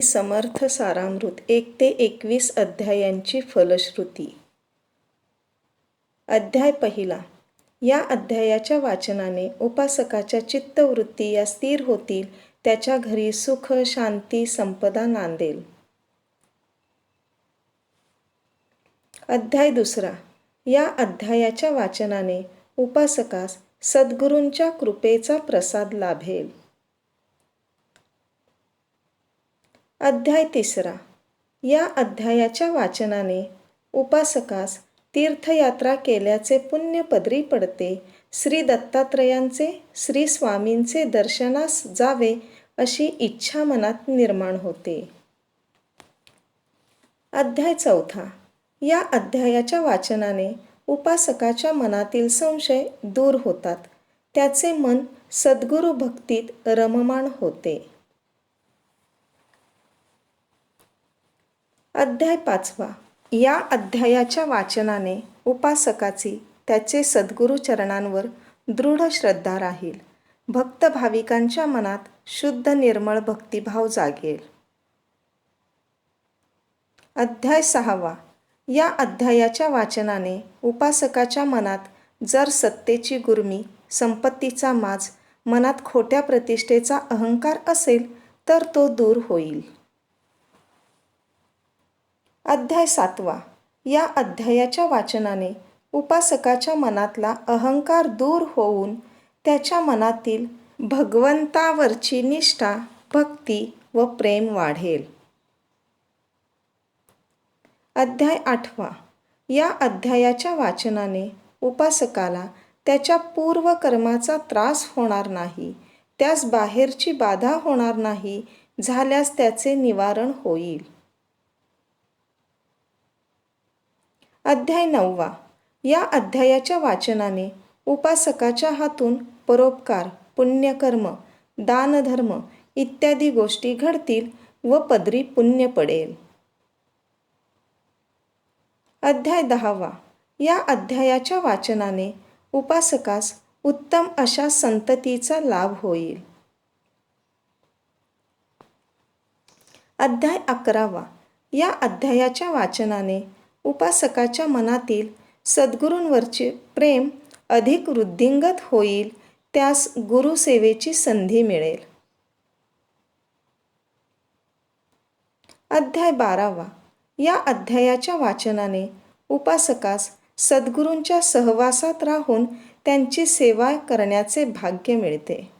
समर्थ सारामृत 1 ते 21 अध्यायांची फलश्रुती. अध्याय पहिला. या अध्यायाच्या वाचनाने उपासकाच्या चित्तवृत्ती या स्थिर होतील, त्याच्या घरी सुख, शांती, संपदा नांदेल. अध्याय दुसरा. या अध्यायाच्या वाचनाने उपासकास सद्गुरूंच्या कृपेचा प्रसाद लाभेल. अध्याय तिसरा. या अध्यायाच्या वाचनाने उपासकास तीर्थयात्रा केल्याचे पुण्य पदरी पडते. श्री दत्तात्रयांचे, श्री स्वामींचे दर्शनास जावे अशी इच्छा मनात निर्माण होते. अध्याय चौथा. या अध्यायाच्या वाचनाने उपासकाच्या मनातील संशय दूर होतात. त्याचे मन सद्गुरू भक्तीत रममाण होते. अध्याय पाचवा. या अध्यायाच्या वाचनाने उपासकाची त्याचे सद्गुरू चरणांवर दृढ श्रद्धा राहील. भक्त भाविकांच्या मनात शुद्ध निर्मळ भक्तिभाव जागेल. अध्याय सहावा. या अध्यायाच्या वाचनाने उपासकाच्या मनात जर सत्तेची गुर्मी, संपत्तीचा माज, मनात खोट्या प्रतिष्ठेचा अहंकार असेल तर तो दूर होईल. अध्याय सातवा. या अध्यायाच्या वाचनाने उपासकाच्या मनातला अहंकार दूर होऊन त्याच्या मनातील भगवंतावरची निष्ठा, भक्ती व प्रेम वाढेल. अध्याय आठवा. या अध्यायाच्या वाचनाने उपासकाला त्याच्या पूर्वकर्माचा त्रास होणार नाही, त्यास बाहेरची बाधा होणार नाही, झाल्यास त्याचे निवारण होईल. अध्याय नववा. या अध्यायाच्या वाचनाने उपासकाच्या हातून परोपकार, पुण्यकर्म, दानधर्म इत्यादी गोष्टी घडतील व पदरी पुण्य पडेल. अध्याय दहावा. या अध्यायाच्या वाचनाने उपासकास उत्तम अशा संततीचा लाभ होईल. अध्याय अकरावा. या अध्यायाच्या वाचनाने उपासकाच्या मनातील सद्गुरूंवरचे प्रेम अधिक वृद्धिंगत होईल, त्यास गुरुसेवेची संधी मिळेल. अध्याय बारावा. या अध्यायाच्या वाचनाने उपासकास सद्गुरूंच्या सहवासात राहून त्यांची सेवा करण्याचे भाग्य मिळते.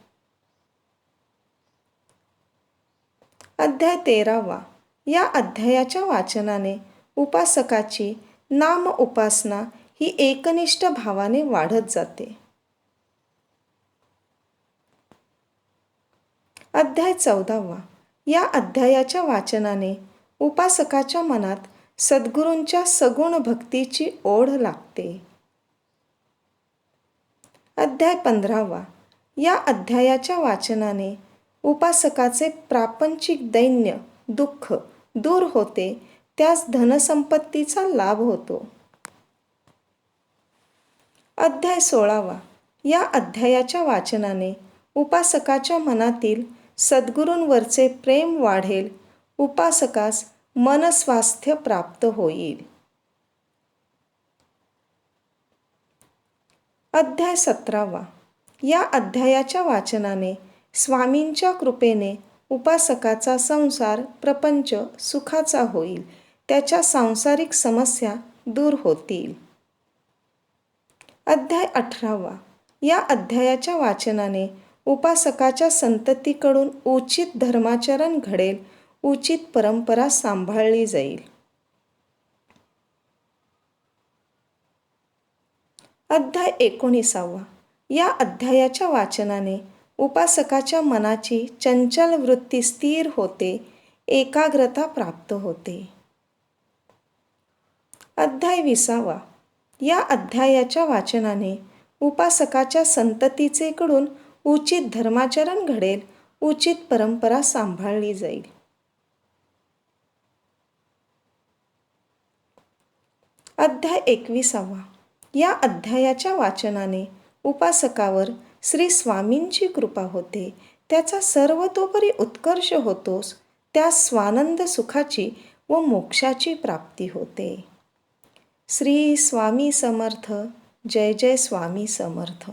अध्याय तेरावा. या अध्यायाच्या वाचनाने उपासकाची नाम उपासना ही एकनिष्ठ भावाने वाढत जाते. अध्याय चौदावा. या अध्यायाच्या वाचनाने उपासकाच्या मनात सद्गुरूंच्या सगुण भक्तीची ओढ लागते. अध्याय 15वा. या अध्यायाच्या वाचनाने उपासकाचे प्रापंचिक दैन्य, दुःख दूर होते, त्यास धनसंपत्तीचा लाभ होतो. अध्याय 16वा. या अध्यायाच्या वाचनाने उपासकाच्या मनातील सद्गुरूंवरचे प्रेम वाढेल, उपासकास मनस्वास्थ्य प्राप्त होईल. अध्याय 17वा. या अध्यायाच्या वाचनाने स्वामींच्या कृपेने उपासकाचा संसार, प्रपंच सुखाचा होईल, त्याच्या सांसारिक समस्या दूर होतील. अध्याय 18वा. या अध्यायाच्या वाचनाने उपासकाच्या संततीकडून उचित धर्माचरण घडेल, उचित परंपरा सांभाळली जाईल. अध्याय 19वा. या अध्यायाच्या वाचनाने उपासकाच्या मनाची चंचल वृत्ती स्थिर होते, एकाग्रता प्राप्त होते. अध्याय 20वा. या अध्यायाच्या वाचनाने उपासकाच्या संततीचे कडून उचित धर्माचरण घडेल, उचित परंपरा सांभाळली जाईल. अध्याय 21वा. या अध्यायाच्या वाचनाने उपासकावर श्री स्वामींची कृपा होते, त्याचा सर्वतोपरी उत्कर्ष होतोस, त्या स्वानंद सुखाची व मोक्षाची प्राप्ती होते. श्री स्वामी समर्थ. जय जय स्वामी समर्थ.